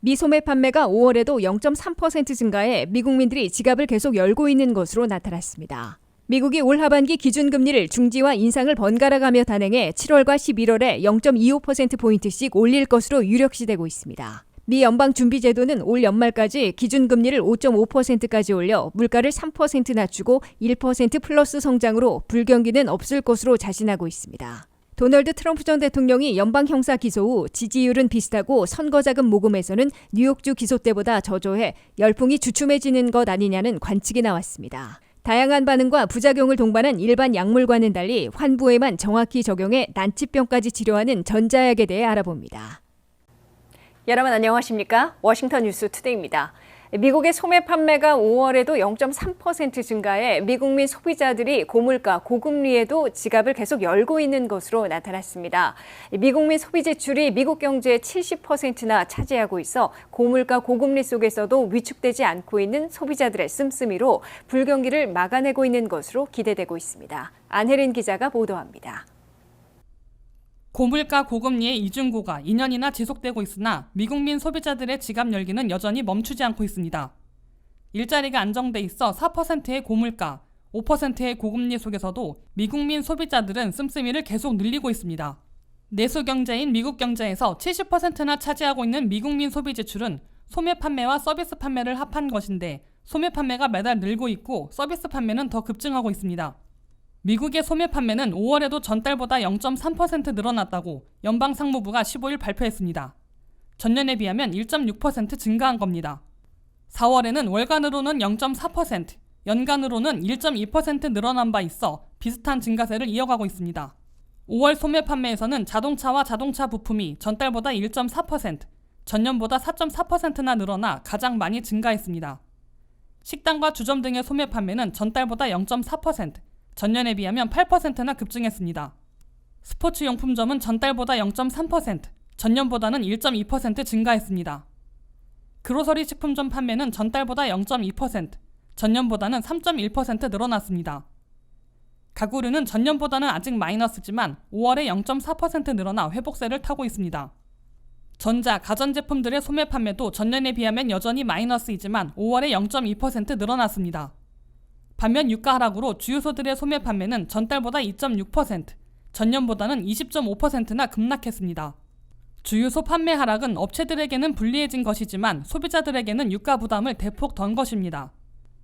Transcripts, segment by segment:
미 소매 판매가 5월에도 0.3% 증가해 미국민들이 지갑을 계속 열고 있는 것으로 나타났습니다. 미국이 올 하반기 기준금리를 중지와 인상을 번갈아가며 단행해 7월과 11월에 0.25%포인트씩 올릴 것으로 유력시되고 있습니다. 미 연방준비제도는 올 연말까지 기준금리를 5.5%까지 올려 물가를 3% 낮추고 1% 플러스 성장으로 불경기는 없을 것으로 자신하고 있습니다. 도널드 트럼프 전 대통령이 연방 형사 기소 후 지지율은 비슷하고 선거자금 모금에서는 뉴욕주 기소 때보다 저조해 열풍이 주춤해지는 것 아니냐는 관측이 나왔습니다. 다양한 반응과 부작용을 동반한 일반 약물과는 달리 환부에만 정확히 적용해 난치병까지 치료하는 전자약에 대해 알아봅니다. 여러분 안녕하십니까? 워싱턴 뉴스 투데이입니다. 미국의 소매 판매가 5월에도 0.3% 증가해 미국민 소비자들이 고물가, 고금리에도 지갑을 계속 열고 있는 것으로 나타났습니다. 미국민 소비 지출이 미국 경제의 70%나 차지하고 있어 고물가, 고금리 속에서도 위축되지 않고 있는 소비자들의 씀씀이로 불경기를 막아내고 있는 것으로 기대되고 있습니다. 안혜린 기자가 보도합니다. 고물가 고금리의 이중고가 2년이나 지속되고 있으나 미국민 소비자들의 지갑 열기는 여전히 멈추지 않고 있습니다. 일자리가 안정돼 있어 4%의 고물가, 5%의 고금리 속에서도 미국민 소비자들은 씀씀이를 계속 늘리고 있습니다. 내수 경제인 미국 경제에서 70%나 차지하고 있는 미국민 소비 지출은 소매 판매와 서비스 판매를 합한 것인데 소매 판매가 매달 늘고 있고 서비스 판매는 더 급증하고 있습니다. 미국의 소매 판매는 5월에도 전달보다 0.3% 늘어났다고 연방상무부가 15일 발표했습니다. 전년에 비하면 1.6% 증가한 겁니다. 4월에는 월간으로는 0.4%, 연간으로는 1.2% 늘어난 바 있어 비슷한 증가세를 이어가고 있습니다. 5월 소매 판매에서는 자동차와 자동차 부품이 전달보다 1.4%, 전년보다 4.4%나 늘어나 가장 많이 증가했습니다. 식당과 주점 등의 소매 판매는 전달보다 0.4%, 전년에 비하면 8%나 급증했습니다. 스포츠용품점은 전달보다 0.3%, 전년보다는 1.2% 증가했습니다. 그로서리 식품점 판매는 전달보다 0.2%, 전년보다는 3.1% 늘어났습니다. 가구류는 전년보다는 아직 마이너스지만 5월에 0.4% 늘어나 회복세를 타고 있습니다. 전자, 가전제품들의 소매 판매도 전년에 비하면 여전히 마이너스이지만 5월에 0.2% 늘어났습니다. 반면 유가 하락으로 주유소들의 소매 판매는 전달보다 2.6%, 전년보다는 20.5%나 급락했습니다. 주유소 판매 하락은 업체들에게는 불리해진 것이지만 소비자들에게는 유가 부담을 대폭 던 것입니다.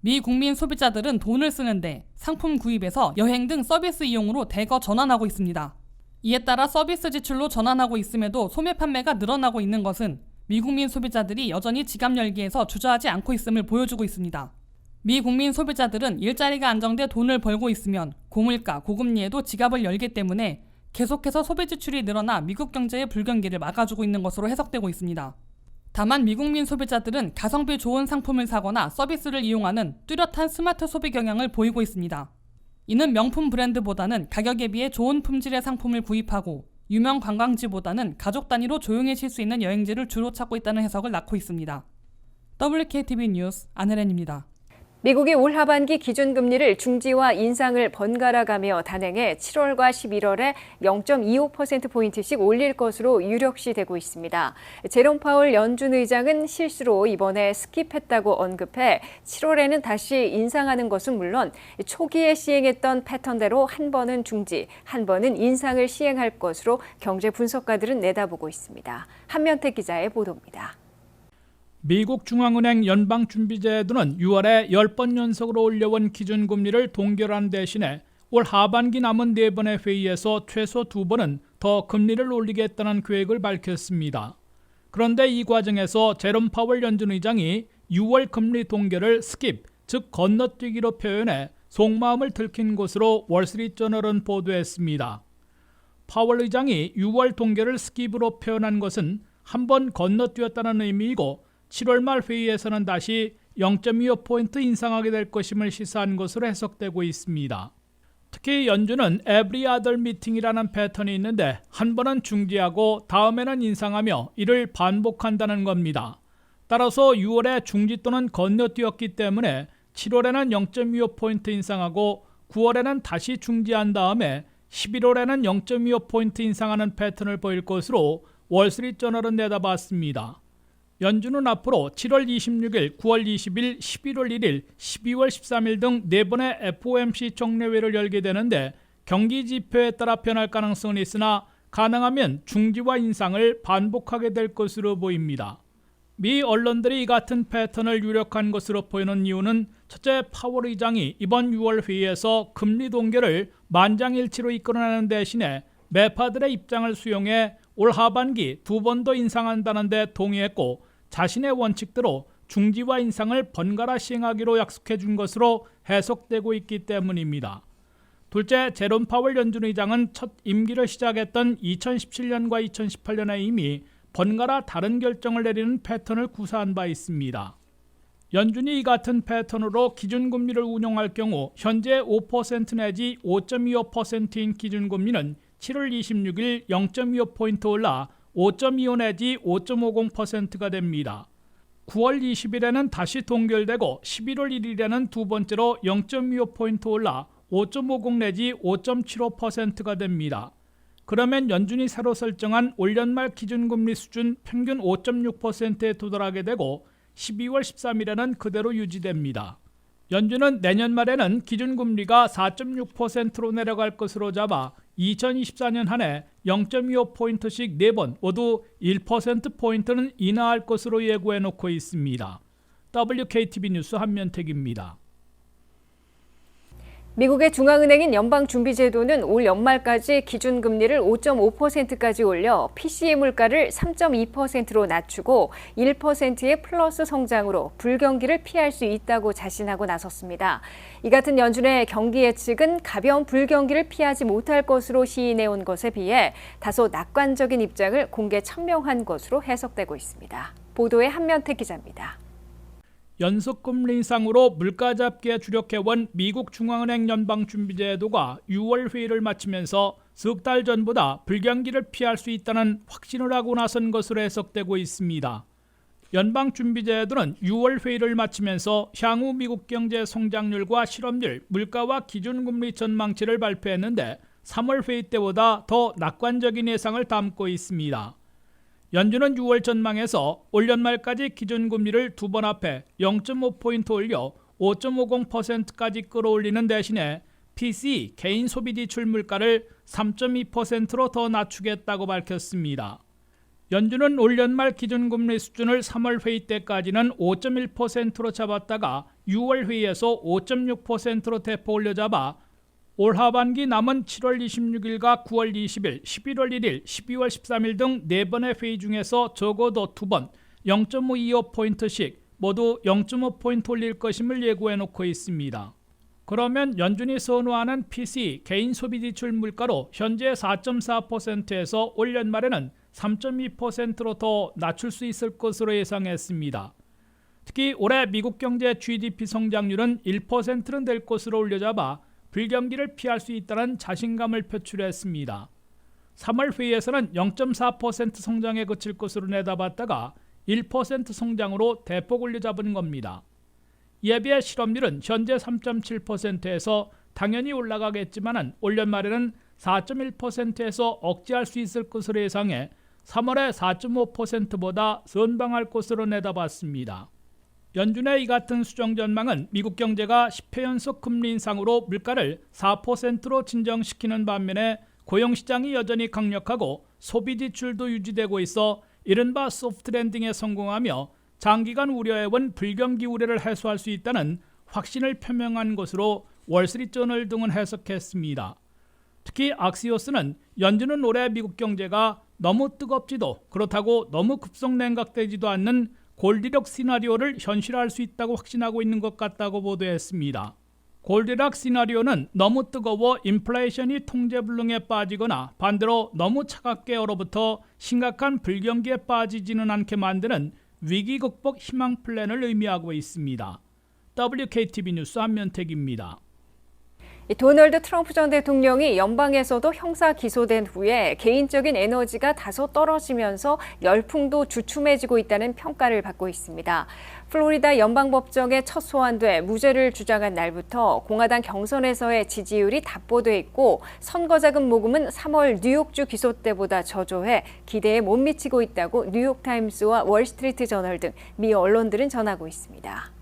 미 국민 소비자들은 돈을 쓰는데 상품 구입에서 여행 등 서비스 이용으로 대거 전환하고 있습니다. 이에 따라 서비스 지출로 전환하고 있음에도 소매 판매가 늘어나고 있는 것은 미국민 소비자들이 여전히 지갑 열기에서 주저하지 않고 있음을 보여주고 있습니다. 미 국민 소비자들은 일자리가 안정돼 돈을 벌고 있으면 고물가, 고금리에도 지갑을 열기 때문에 계속해서 소비 지출이 늘어나 미국 경제의 불경기를 막아주고 있는 것으로 해석되고 있습니다. 다만 미국민 소비자들은 가성비 좋은 상품을 사거나 서비스를 이용하는 뚜렷한 스마트 소비 경향을 보이고 있습니다. 이는 명품 브랜드보다는 가격에 비해 좋은 품질의 상품을 구입하고 유명 관광지보다는 가족 단위로 조용히 쉴 수 있는 여행지를 주로 찾고 있다는 해석을 낳고 있습니다. WKTV 뉴스 안혜련입니다. 미국이 올 하반기 기준금리를 중지와 인상을 번갈아가며 단행해 7월과 11월에 0.25%포인트씩 올릴 것으로 유력시되고 있습니다. 제롬 파월 연준 의장은 실수로 이번에 스킵했다고 언급해 7월에는 다시 인상하는 것은 물론 초기에 시행했던 패턴대로 한 번은 중지, 한 번은 인상을 시행할 것으로 경제 분석가들은 내다보고 있습니다. 한면택 기자의 보도입니다. 미국 중앙은행 연방준비제도는 6월에 10번 연속으로 올려온 기준금리를 동결한 대신에 올 하반기 남은 4번의 회의에서 최소 2번은 더 금리를 올리겠다는 계획을 밝혔습니다. 그런데 이 과정에서 제롬 파월 연준 의장이 6월 금리 동결을 스킵, 즉 건너뛰기로 표현해 속마음을 들킨 것으로 월스트리트저널은 보도했습니다. 파월 의장이 6월 동결을 스킵으로 표현한 것은 한 번 건너뛰었다는 의미이고 7월 말 회의에서는 다시 0.25포인트 인상하게 될 것임을 시사한 것으로 해석되고 있습니다. 특히 연준은 every other meeting이라는 패턴이 있는데 한 번은 중지하고 다음에는 인상하며 이를 반복한다는 겁니다. 따라서 6월에 중지 또는 건너뛰었기 때문에 7월에는 0.25포인트 인상하고 9월에는 다시 중지한 다음에 11월에는 0.25포인트 인상하는 패턴을 보일 것으로 월스트리트저널은 내다봤습니다. 연준은 앞으로 7월 26일, 9월 20일, 11월 1일, 12월 13일 등 4번의 FOMC 정례회를 열게 되는데 경기 지표에 따라 변할 가능성은 있으나 가능하면 중지와 인상을 반복하게 될 것으로 보입니다. 미 언론들이 이 같은 패턴을 유력한 것으로 보이는 이유는 첫째, 파월 의장이 이번 6월 회의에서 금리 동결을 만장일치로 이끌어내는 대신에 매파들의 입장을 수용해 올 하반기 2번 더 인상한다는 데 동의했고 자신의 원칙대로 중지와 인상을 번갈아 시행하기로 약속해 준 것으로 해석되고 있기 때문입니다. 둘째, 제롬 파월 연준 의장은 첫 임기를 시작했던 2017년과 2018년에 이미 번갈아 다른 결정을 내리는 패턴을 구사한 바 있습니다. 연준이 이 같은 패턴으로 기준금리를 운용할 경우 현재 5% 내지 5.25%인 기준금리는 7월 26일 0.25포인트 올라 5.25 내지 5.50%가 됩니다. 9월 20일에는 다시 동결되고 11월 1일에는 두 번째로 0.25포인트 올라 5.50 내지 5.75%가 됩니다. 그러면 연준이 새로 설정한 올 연말 기준금리 수준 평균 5.6%에 도달하게 되고 12월 13일에는 그대로 유지됩니다. 연준은 내년 말에는 기준금리가 4.6%로 내려갈 것으로 잡아 2024년 한 해 0.25포인트씩 4번 모두 1%포인트는 인하할 것으로 예고해놓고 있습니다. WKTV 뉴스 한면택입니다. 미국의 중앙은행인 연방준비제도는 올 연말까지 기준금리를 5.5%까지 올려 PCE 물가를 3.2%로 낮추고 1%의 플러스 성장으로 불경기를 피할 수 있다고 자신하고 나섰습니다. 이 같은 연준의 경기 예측은 가벼운 불경기를 피하지 못할 것으로 시인해온 것에 비해 다소 낙관적인 입장을 공개 천명한 것으로 해석되고 있습니다. 보도에 한면택 기자입니다. 연속금리 인상으로 물가 잡기에 주력해온 미국 중앙은행 연방준비제도가 6월 회의를 마치면서 석 달 전보다 불경기를 피할 수 있다는 확신을 하고 나선 것으로 해석되고 있습니다. 연방준비제도는 6월 회의를 마치면서 향후 미국 경제 성장률과 실업률, 물가와 기준금리 전망치를 발표했는데 3월 회의 때보다 더 낙관적인 예상을 담고 있습니다. 연준은 6월 전망에서 올 연말까지 기준금리를 두 번 합해 0.5포인트 올려 5.50%까지 끌어올리는 대신에 PCE 개인 소비 지출 물가를 3.2%로 더 낮추겠다고 밝혔습니다. 연준은 올 연말 기준금리 수준을 3월 회의 때까지는 5.1%로 잡았다가 6월 회의에서 5.6%로 대폭 올려잡아 올 하반기 남은 7월 26일과 9월 20일, 11월 1일, 12월 13일 등 4번의 회의 중에서 적어도 2번 0.525포인트씩 모두 0.5포인트 올릴 것임을 예고해놓고 있습니다. 그러면 연준이 선호하는 PCE 개인 소비 지출 물가로 현재 4.4%에서 올 연말에는 3.2%로 더 낮출 수 있을 것으로 예상했습니다. 특히 올해 미국 경제 GDP 성장률은 1%는 될 것으로 올려잡아 불경기를 피할 수 있다는 자신감을 표출했습니다. 3월 회의에서는 0.4% 성장에 그칠 것으로 내다봤다가 1% 성장으로 대폭 올려잡은 겁니다. 이에 비해 실업률은 현재 3.7%에서 당연히 올라가겠지만 올 연말에는 4.1%에서 억제할 수 있을 것으로 예상해 3월에 4.5%보다 선방할 것으로 내다봤습니다. 연준의 이 같은 수정 전망은 미국 경제가 10회 연속 금리 인상으로 물가를 4%로 진정시키는 반면에 고용시장이 여전히 강력하고 소비 지출도 유지되고 있어 이른바 소프트 랜딩에 성공하며 장기간 우려해온 불경기 우려를 해소할 수 있다는 확신을 표명한 것으로 월스트리트저널 등은 해석했습니다. 특히 악시오스는 연준은 올해 미국 경제가 너무 뜨겁지도 그렇다고 너무 급속 냉각되지도 않는 골디락 시나리오를 현실화할 수 있다고 확신하고 있는 것 같다고 보도했습니다. 골디락 시나리오는 너무 뜨거워 인플레이션이 통제불능에 빠지거나 반대로 너무 차갑게 얼어붙어 심각한 불경기에 빠지지는 않게 만드는 위기 극복 희망 플랜을 의미하고 있습니다. WKTV 뉴스 한면택입니다. 도널드 트럼프 전 대통령이 연방에서도 형사 기소된 후에 개인적인 에너지가 다소 떨어지면서 열풍도 주춤해지고 있다는 평가를 받고 있습니다. 플로리다 연방법정에 첫 소환돼 무죄를 주장한 날부터 공화당 경선에서의 지지율이 답보돼 있고 선거자금 모금은 3월 뉴욕주 기소 때보다 저조해 기대에 못 미치고 있다고 뉴욕타임스와 월스트리트 저널 등 미 언론들은 전하고 있습니다.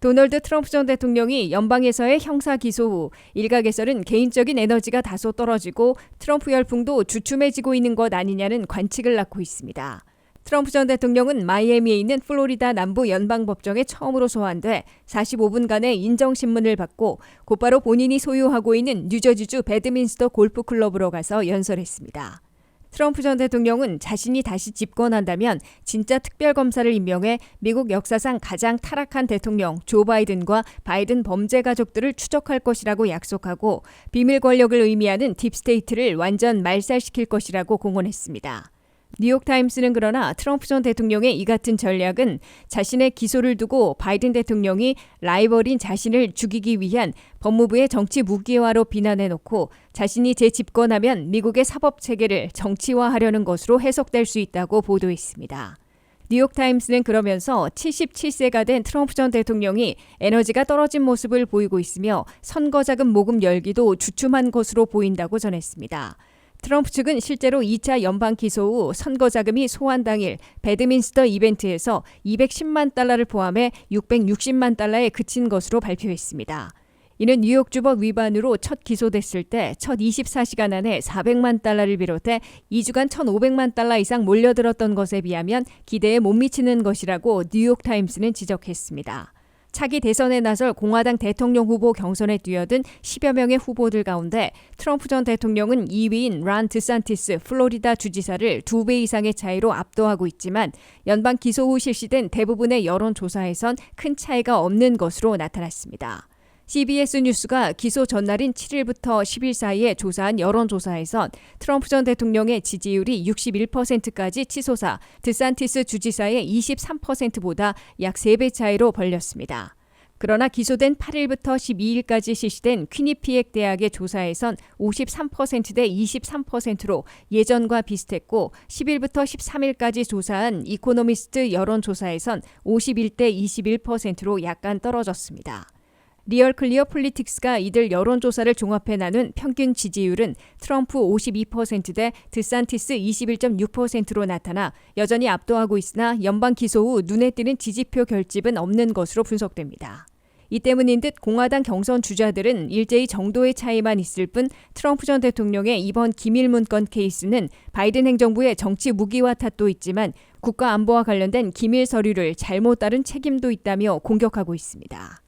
도널드 트럼프 전 대통령이 연방에서의 형사 기소 후 일각에서는 개인적인 에너지가 다소 떨어지고 트럼프 열풍도 주춤해지고 있는 것 아니냐는 관측을 낳고 있습니다. 트럼프 전 대통령은 마이애미에 있는 플로리다 남부 연방법정에 처음으로 소환돼 45분간의 인정신문을 받고 곧바로 본인이 소유하고 있는 뉴저지주 배드민스터 골프클럽으로 가서 연설했습니다. 트럼프 전 대통령은 자신이 다시 집권한다면 진짜 특별검사를 임명해 미국 역사상 가장 타락한 대통령 조 바이든과 바이든 범죄 가족들을 추적할 것이라고 약속하고 비밀 권력을 의미하는 딥스테이트를 완전 말살시킬 것이라고 공언했습니다. 뉴욕타임스는 그러나 트럼프 전 대통령의 이 같은 전략은 자신의 기소를 두고 바이든 대통령이 라이벌인 자신을 죽이기 위한 법무부의 정치 무기화로 비난해놓고 자신이 재집권하면 미국의 사법체계를 정치화하려는 것으로 해석될 수 있다고 보도했습니다. 뉴욕타임스는 그러면서 77세가 된 트럼프 전 대통령이 에너지가 떨어진 모습을 보이고 있으며 선거자금 모금 열기도 주춤한 것으로 보인다고 전했습니다. 트럼프 측은 실제로 2차 연방 기소 후 선거 자금이 소환 당일 배드민스터 이벤트에서 210만 달러를 포함해 660만 달러에 그친 것으로 발표했습니다. 이는 뉴욕주법 위반으로 첫 기소됐을 때 첫 24시간 안에 400만 달러를 비롯해 2주간 1,500만 달러 이상 몰려들었던 것에 비하면 기대에 못 미치는 것이라고 뉴욕타임스는 지적했습니다. 차기 대선에 나설 공화당 대통령 후보 경선에 뛰어든 10여 명의 후보들 가운데 트럼프 전 대통령은 2위인 란 드산티스 플로리다 주지사를 2배 이상의 차이로 압도하고 있지만 연방 기소 후 실시된 대부분의 여론조사에선 큰 차이가 없는 것으로 나타났습니다. CBS 뉴스가 기소 전날인 7일부터 10일 사이에 조사한 여론조사에선 트럼프 전 대통령의 지지율이 61%까지 치솟아 드산티스 주지사의 23%보다 약 3배 차이로 벌렸습니다. 그러나 기소된 8일부터 12일까지 실시된 퀴니피액 대학의 조사에선 53%대 23%로 예전과 비슷했고 10일부터 13일까지 조사한 이코노미스트 여론조사에선 51대 21%로 약간 떨어졌습니다. 리얼 클리어 폴리틱스가 이들 여론조사를 종합해 나눈 평균 지지율은 트럼프 52%대 드산티스 21.6%로 나타나 여전히 압도하고 있으나 연방 기소 후 눈에 띄는 지지표 결집은 없는 것으로 분석됩니다. 이 때문인 듯 공화당 경선 주자들은 일제히 정도의 차이만 있을 뿐 트럼프 전 대통령의 이번 기밀문건 케이스는 바이든 행정부의 정치 무기화 탓도 있지만 국가 안보와 관련된 기밀 서류를 잘못 다룬 책임도 있다며 공격하고 있습니다.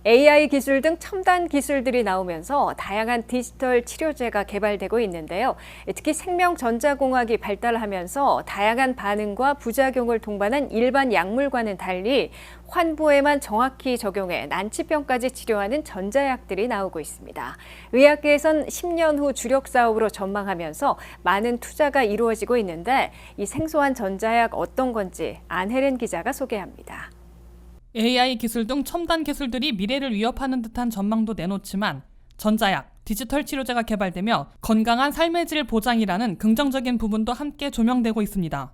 AI 기술 등 첨단 기술들이 나오면서 다양한 디지털 치료제가 개발되고 있는데요. 특히 생명전자공학이 발달하면서 다양한 반응과 부작용을 동반한 일반 약물과는 달리 환부에만 정확히 적용해 난치병까지 치료하는 전자약들이 나오고 있습니다. 의학계에선 10년 후 주력 사업으로 전망하면서 많은 투자가 이루어지고 있는데 이 생소한 전자약 어떤 건지 안혜린 기자가 소개합니다. AI 기술 등 첨단 기술들이 미래를 위협하는 듯한 전망도 내놓지만 전자약, 디지털 치료제가 개발되며 건강한 삶의 질 보장이라는 긍정적인 부분도 함께 조명되고 있습니다.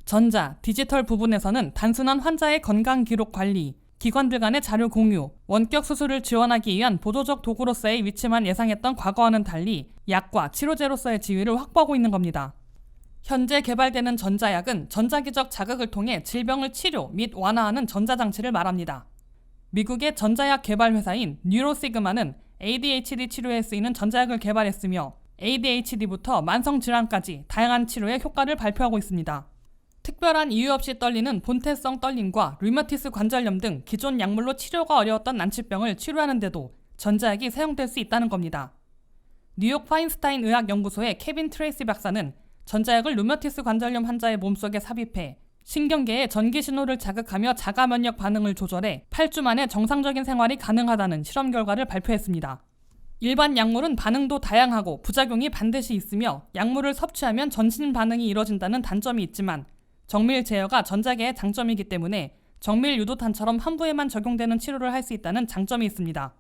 전자, 디지털 부분에서는 단순한 환자의 건강 기록 관리, 기관들 간의 자료 공유, 원격 수술을 지원하기 위한 보조적 도구로서의 위치만 예상했던 과거와는 달리 약과 치료제로서의 지위를 확보하고 있는 겁니다. 현재 개발되는 전자약은 전자기적 자극을 통해 질병을 치료 및 완화하는 전자장치를 말합니다. 미국의 전자약 개발 회사인 뉴로시그마는 ADHD 치료에 쓰이는 전자약을 개발했으며 ADHD부터 만성질환까지 다양한 치료에 효과를 발표하고 있습니다. 특별한 이유 없이 떨리는 본태성 떨림과 류마티스 관절염 등 기존 약물로 치료가 어려웠던 난치병을 치료하는 데도 전자약이 사용될 수 있다는 겁니다. 뉴욕 파인스타인 의학연구소의 케빈 트레이시 박사는 전자약을 류마티스 관절염 환자의 몸속에 삽입해 신경계의 전기 신호를 자극하며 자가 면역 반응을 조절해 8주 만에 정상적인 생활이 가능하다는 실험 결과를 발표했습니다. 일반 약물은 반응도 다양하고 부작용이 반드시 있으며 약물을 섭취하면 전신 반응이 이뤄진다는 단점이 있지만 정밀 제어가 전자계의 장점이기 때문에 정밀 유도탄처럼 환부에만 적용되는 치료를 할 수 있다는 장점이 있습니다.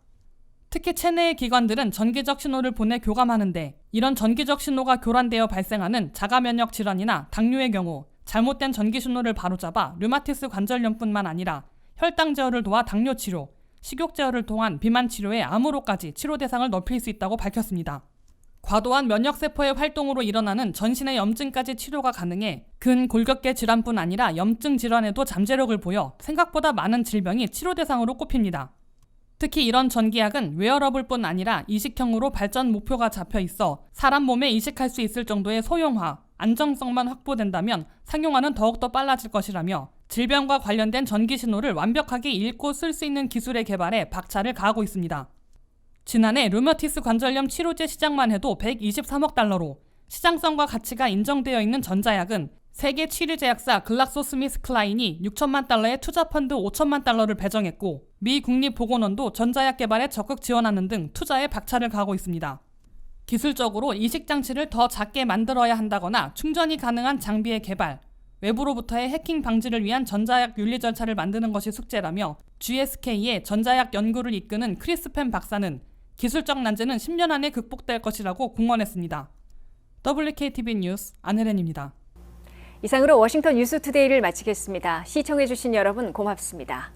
특히 체내의 기관들은 전기적 신호를 보내 교감하는데 이런 전기적 신호가 교란되어 발생하는 자가 면역 질환이나 당뇨의 경우 잘못된 전기 신호를 바로잡아 류마티스 관절염뿐만 아니라 혈당 제어를 도와 당뇨 치료, 식욕 제어를 통한 비만 치료에 암으로까지 치료 대상을 넓힐 수 있다고 밝혔습니다. 과도한 면역세포의 활동으로 일어나는 전신의 염증까지 치료가 가능해 근골격계 질환뿐 아니라 염증 질환에도 잠재력을 보여 생각보다 많은 질병이 치료 대상으로 꼽힙니다. 특히 이런 전기약은 웨어러블뿐 아니라 이식형으로 발전 목표가 잡혀 있어 사람 몸에 이식할 수 있을 정도의 소형화, 안정성만 확보된다면 상용화는 더욱더 빨라질 것이라며 질병과 관련된 전기 신호를 완벽하게 읽고 쓸 수 있는 기술의 개발에 박차를 가하고 있습니다. 지난해 류마티스 관절염 치료제 시장만 해도 123억 달러로 시장성과 가치가 인정되어 있는 전자약은 세계 7위 제약사 글락소스미스클라인이 6천만 달러의 투자 펀드 5천만 달러를 배정했고 미 국립보건원도 전자약 개발에 적극 지원하는 등 투자에 박차를 가하고 있습니다. 기술적으로 이식 장치를 더 작게 만들어야 한다거나 충전이 가능한 장비의 개발, 외부로부터의 해킹 방지를 위한 전자약 윤리 절차를 만드는 것이 숙제라며 GSK의 전자약 연구를 이끄는 크리스펜 박사는 기술적 난제는 10년 안에 극복될 것이라고 공언했습니다. WKTV 뉴스 안혜련입니다. 이상으로 워싱턴 뉴스투데이를 마치겠습니다. 시청해주신 여러분 고맙습니다.